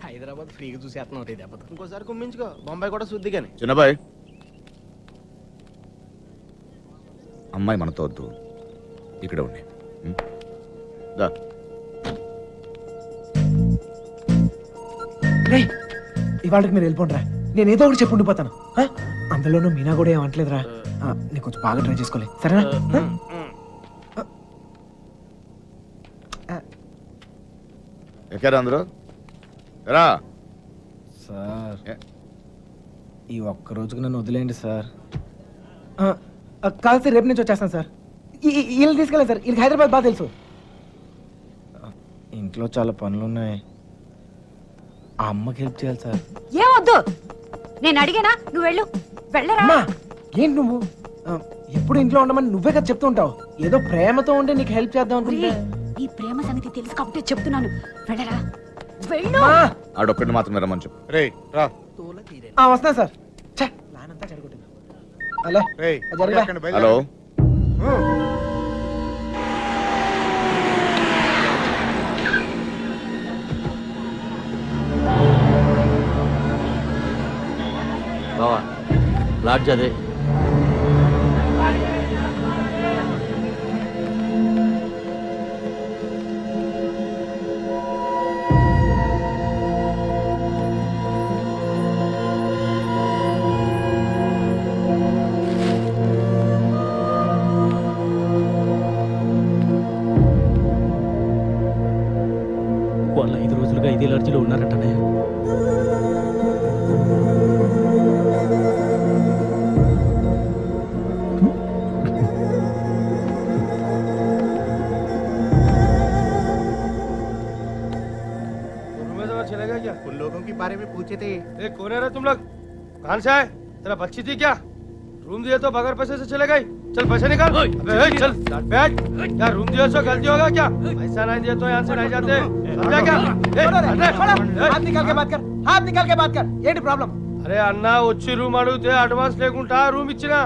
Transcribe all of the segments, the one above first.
హైదరాబాద్ ఫ్రీగా చూసేస్తున్నావు రే దెబ్బతో. ఇంకోసారి కుమ్మించుకో, బొంబాయి కూడా శుద్ధి కానీ. చిన్నబాయ్, అమ్మాయి మనతో వద్దు, ఇక్కడ ఉండి. దా. ఇవాళకి మీరు వెళ్ళిపోండిరా, నేను ఏదో ఒకటి చెప్పి ఉండిపోతాను. అందులోనూ మీనా కూడా ఏమంటలేదురా. నీకు కొంచెం బాగా ట్రై చేసుకోలే, సరేనా? ఎక్కారా అందరూ? రా సార్, ఈ ఒక్క రోజుకి నన్ను వదిలేయండి సార్. కాదు సార్, రేపు నుంచి వచ్చేస్తాను సార్. వీళ్ళని తీసుకెళ్ళండి సార్, వీళ్ళకి హైదరాబాద్ బాగా తెలుసు. ఇంట్లో చాలా పనులు ఉన్నాయి, ఆ అమ్మకి హెల్ప్ చేయాలి సార్. ఏమొద్దు, నేను అడిగానా, నువ్వు వెళ్ళు. వెళ్ళరా. అమ్మా, ఏంటి నువ్వు ఎప్పుడు ఇంట్లో ఉండమని నువ్వే కదా చెప్తూ ఉంటావు. ఏదో ప్రేమతో ఉంటే నీకు హెల్ప్ చేద్దాం అనుకుంటే. ఈ ప్రేమ సంగతి తెలుసు కాబట్టి చెప్తున్నాను, వెళ్ళరా. వెళ్ళు. ఆడొక్కడిని మాత్రమే రమ్మని చెప్పు. రేయ్ రా. వస్తాను సార్. ప్లాన్ అంతా చెడగొట్టింది. హలో రేయ్, జరగరా. హలో, బావా లాడ్జ్ అదే. వాళ్ళు 5 రోజులుగా ఇదే లాడ్జిలో ఉన్నారంటనే. चलेगा क्या? उन लोगों के बारे में पूछे थे। कौन है रे तुम लोग? कहाँ से आए? तेरा बच्ची थी क्या? रूम दिए तो बगैर पैसे से चले गई? चल पैसे निकाल। अबे चल बैठ। क्या रूम दिए तो गलती होगा क्या? पैसा नहीं दिए तो यहाँ से नहीं जाते। समझा क्या? हाथ निकाल के बात कर, हाथ निकाल के बात कर. ఏంటి ప్రాబ్లం? అరే అన్న, వచ్చి రూమ్ అడిగితే అడ్వాన్స్ లేకుండా రూమ్ ఇచ్చినా,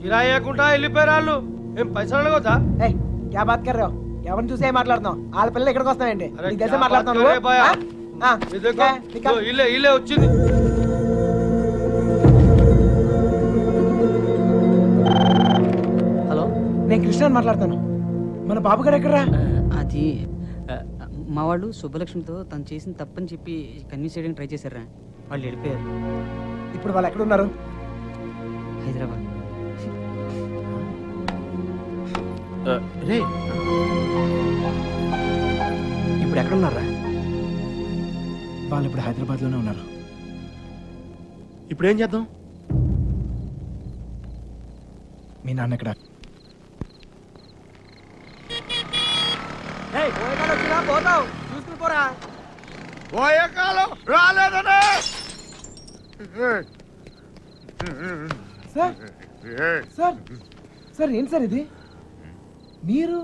కిరాయి లేకుండా వెళ్ళిపోయారు వాళ్ళు. ఏం పైసలు అడగొద్దా? ఏయ్, क्या बात कर रहे हो? ఎవరిని చూసే మాట్లాడుతున్నావు? వాళ్ళ పిల్లలు ఇక్కడికి వస్తాయండి. అరే నీకు తెలిసే మాట్లాడుతున్నావు నువ్వు? ఇల్లే వచ్చింది. హలో, నేను కృష్ణ మాట్లాడతాను. మన బాబు గారు ఎక్కడరా? అది మా వాళ్ళు శుభలక్ష్మితో తను చేసిన తప్పని చెప్పి కన్విన్స్ చేయడానికి ట్రై చేశారా, వాళ్ళు వెళ్ళిపోయారు. ఇప్పుడు వాళ్ళు ఎక్కడ ఉన్నారు? హైదరాబాద్. రే ఇప్పుడు ఎక్కడ ఉన్నారా? వాళ్ళు ఇప్పుడు హైదరాబాద్ లోనే ఉన్నారు. ఇప్పుడు ఏం చేద్దాం? మీ నాన్న ఎక్కడ? పోతావు చూసుకుని పోరా. పోయే కాలం రాలేదనే. సార్ సార్ సార్, ఏంటి సార్ ఇది? మీరు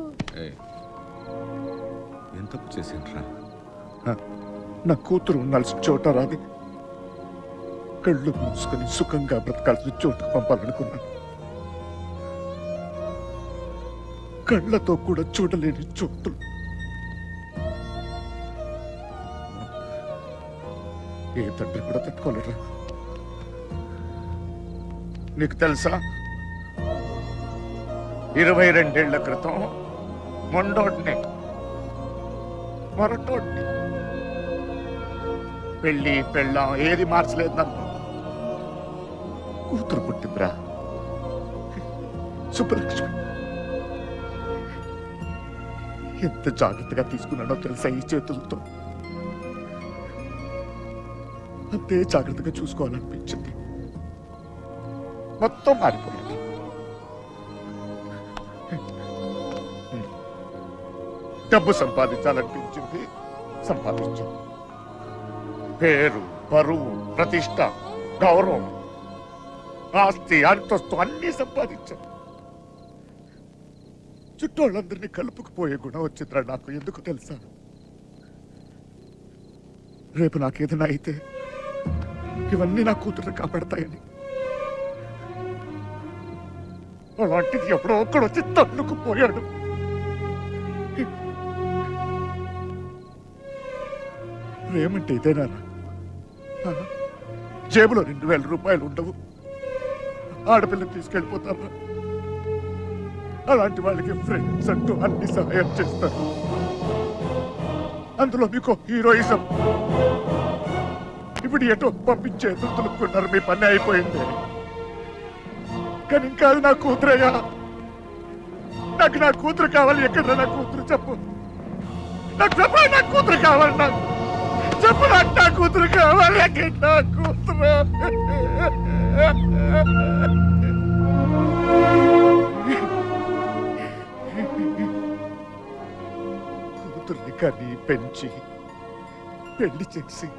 ఎంత తప్పు చేసిండ్రా? నా కూతురు ఉండాల్సిన చోట రాది, కళ్ళు మూసుకొని సుఖంగా బ్రతకాల్సిన చోటుకు పంపాలనుకున్నాను. కళ్ళతో కూడా చూడలేని చోటులు. ఏ తండ్రి కూడా తట్టుకోలేరా? నీకు తెలుసా, 22 ఏళ్ల క్రితం మొండోడ్ని మొరటోడ్ని పెళ్ళి పెళ్ళాం ఏది మార్చలేదు నన్ను. కూతురు పుట్టిందిరా, సుబ్బలక్ష్మి. ఎంత జాగ్రత్తగా తీసుకున్నానో తెలుసా ఈ చేతులతో. అంతే జాగ్రత్తగా చూసుకోవాలనిపించింది. మొత్తం మారిపోయింది. డబ్బు సంపాదించాలనిపించింది, సంపాదించాను. పేరు, పరువు, ప్రతిష్ట, గౌరవం, ఆస్తి, అంతస్తు అన్నీ సంపాదించాను. చుట్టోళ్ళందరినీ కలుపుకుపోయే గుణం వచ్చిందిరా నాకు. ఎందుకు తెలుసా? రేపు నాకేదైనా అయితే ఇవన్నీ నా కూతురు కాపాడతాయని. అలాంటిది ఎప్పుడో ఒక్కడు వచ్చి తన్నుకుపోయాడు. ప్రేమంటే ఇదేనా? జేబులో 2000 రూపాయలు ఉండవు. ఆడపిల్లని తీసుకెళ్ళిపోతారా? అలాంటి వాళ్ళకి ఫ్రెండ్స్ అంటూ అన్ని సహాయం చేస్తారు. అందులో మీకు హీరోయిజం. ఇప్పుడు ఎటో పంపించే తులుక్కున్నారు, మీ పని అయిపోయింది. కానీ ఇంకా అది నా కూతురయ్యా. నాకు నా కూతురు కావాలి. ఎక్కడ నా కూతురు చెప్పు. నాకు చెప్పు, నా కూతురు కావాలి. నాకు చెప్పు, నాకు నా కూతురు కావాలి. ఎక్కడ నా కూతురు? కూతుర్ని కానీ పెంచి పెళ్లి చేసి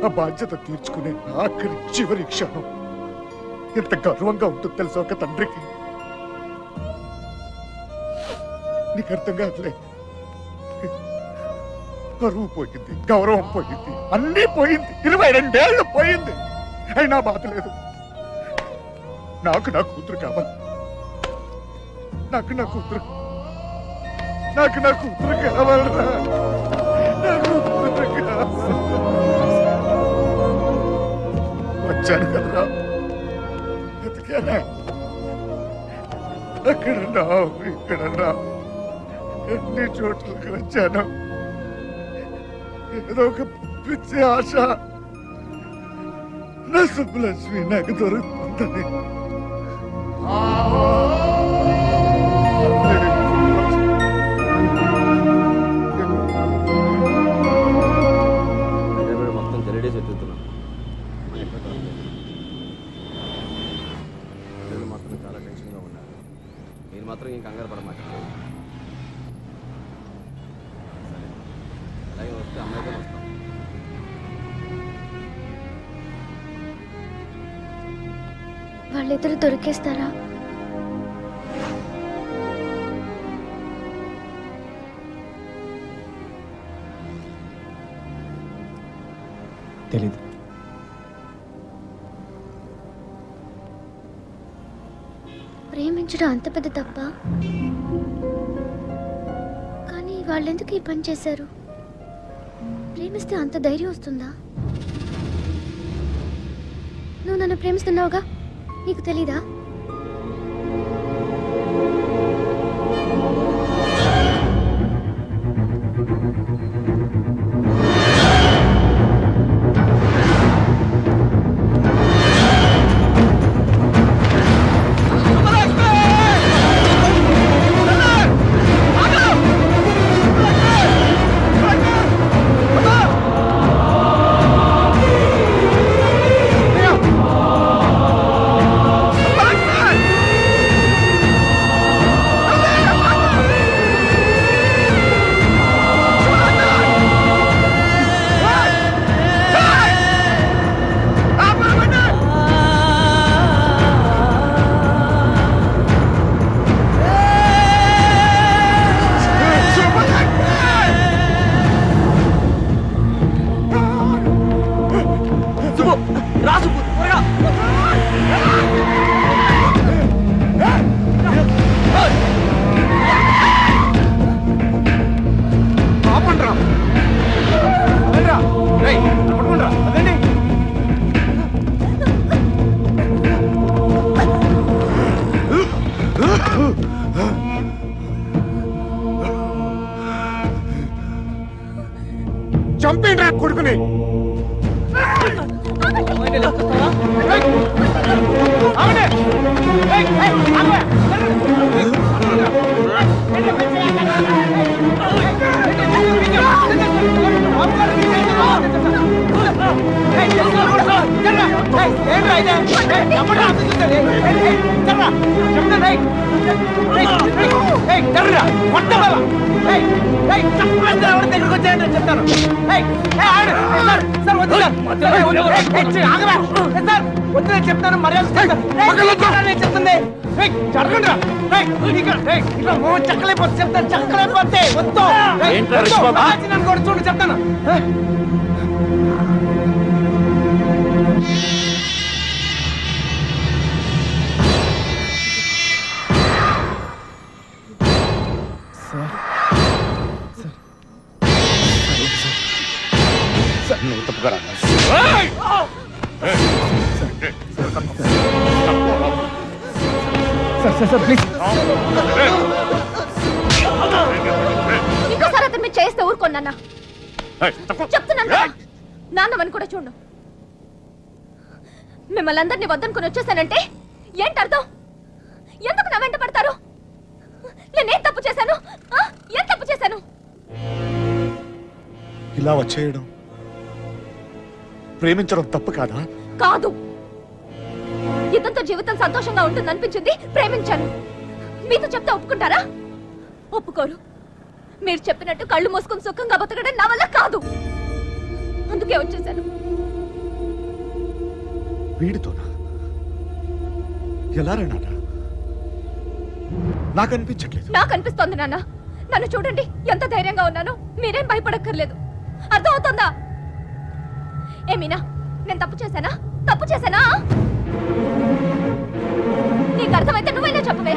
ఆ బాధ్యత తీర్చుకునే ఆఖరి చివరి క్షణం ఎంత గర్వంగా ఉంటుంది తెలుసా ఒక తండ్రికి. నీకు అర్థం కాదులే. పరువు పోయింది, గౌరవం పోయింది, అన్నీ పోయింది. 22 ఏళ్ళు పోయింది. అయినా బాధ లేదు. నాకు నా కూతురు కావాలి. నాకు నా కూతురు కావాలరా. నా కూతురు కావాలి. వచ్చాను కదరా, ఎతికానా? అక్కడన్నా ఇక్కడన్నా ఎన్ని చోట్లకి వచ్చాను. ఏదో ఒక పిచ్చి ఆశ, నా సుబ్బలక్ష్మి నాకు దొరుకుతుందని. మొత్తం తెలియడే చెప్తున్నాను. నేను మాత్రం చాలా టెన్షన్గా ఉన్నాను. మీరు మాత్రం ఏం కంగారు పడమాకండి. సరే, అలాగే వస్తే అమ్మాయితో వస్తాం. వాళ్ళిద్దరు దొరికేస్తారా? తెలీదు. ప్రేమించడం అంత పెద్ద తప్ప? కానీ వాళ్ళెందుకు ఈ పని చేశారు? ప్రేమిస్తే అంత ధైర్యం వస్తుందా? నువ్వు నన్ను ప్రేమిస్తున్నావుగా, నీకు తెలీదా? చంపేండి రా కొడుకుని. చెప్తాను మర్యాద చెప్తుంది. చక్కలైపోతే చెప్తాను, చక్కలైపోతే వద్దు నన్ను కూడా చూడు చెప్తాను. సార్ నువ్వు తప్పుకరా సార్ ప్లీజ్ ఇంకోసారి అతను మీరు చేస్తే ఊరుకోన్నా చెప్తున్నాను కదా. నాన్నమని కూడా చూడు. మిమ్మల్ని అందరినీ వద్దనుకుని వచ్చేసానంటే ఏంటి అర్థం? ఎందుకు నా వెంట పడతారు? నేనేం తప్పు చేశాను? ఏం తప్పు చేశాను? ఇలా వచ్చేయడం ప్రేమించడం తప్పు కాదా? కాదు. ఇతనితో జీవితం సంతోషంగా ఉంటుంది అనిపించింది, ప్రేమించాను. మీతో చెప్తే ఒప్పుకుంటారా? ఒప్పుకోరు. మీరు చెప్పినట్టు కళ్ళు మూసుకుని సుఖంగా బతకడం నా వల్ల కాదు. అందుకే వచ్చేసాను. వీడితోనా? ఎలా నాన్న? నాకు అనిపించట్లేదు. నాకు అనిపిస్తోంది నాన్న. నన్ను చూడండి, ఎంత ధైర్యంగా ఉన్నానో. మీరేం భయపడక్కర్లేదు. అర్థం అవుతుందా? ఏమీనా, నేను తప్పు చేశానా? తప్పు చేశానా? నీకు అర్థమైతే నువ్వైనా చెప్పవే.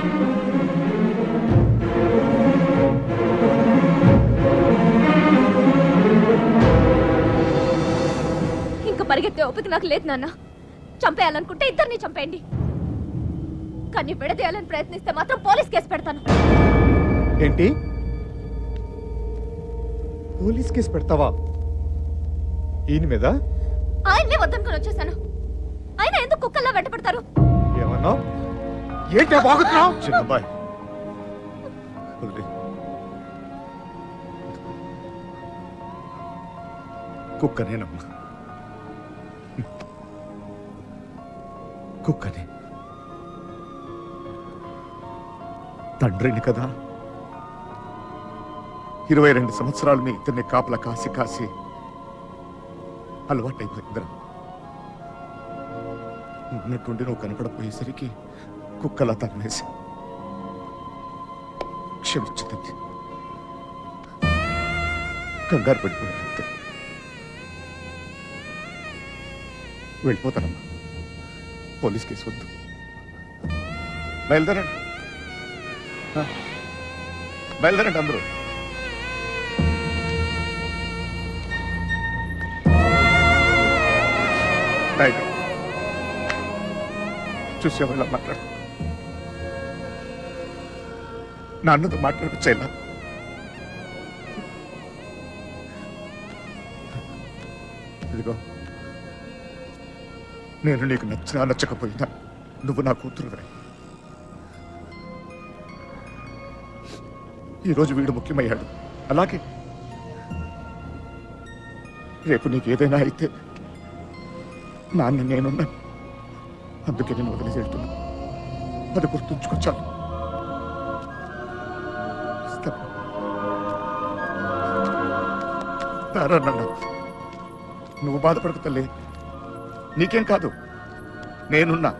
ఇంకా పరిగెత్తే ఓపిక నాకు లేదు నాన్న. చంపేయాలనుకుంటే ఇద్దరిని చంపేయండి. కానీ విడదీయాలని ప్రయత్నిస్తే మాత్రం పోలీస్ కేసు పెడతాను. ఏంటి? పోలీస్ కేసు పెడతావా? ఈయన మీద? ఆయన్నే వద్దనుకొని వచ్చేసాను. ఆయన ఎందుకు కుక్కల్లా వెంట పెడతారు? ఏమన్నావు? ఏంటి బాగుతున్నావు? చిన్నబ్బాయి వదిలే. కుక్కనేనమ్మా, కుక్కనే. తండ్రిని కదా, 22 సంవత్సరాలు మీ ఇద్దరిని కాపలా కాసి కాసి అలవాటైపోయిందిరా. ఉన్నట్టుండి నువ్వు కనపడపోయేసరికి కుక్కలా తన్నేసి క్షమించదండి. కంగారు పడిపోయానంతే. వెళ్ళిపోతానమ్మా. పోలీస్ కేసు వద్దు. బయలుదేరండి, బయలుదేరండి అందరూ. చూసావు ఇలా మాట్లాడు. నాన్నతో మాట్లాడొచ్చేలా. ఇదిగో, నేను నీకు నచ్చినా నచ్చకపోయినా నువ్వు నా కూతురువే. ఈరోజు వీడు ముఖ్యమయ్యాడు, అలాగే రేపు నీకు ఏదైనా అయితే నాన్న నేనున్నాను. అందుకే నేను వదిలేసి వెళ్తున్నా. అది గుర్తుంచుకొచ్చాను. నువ్వు బాధపడకు తల్లి, నీకేం కాదు, నేనున్నా.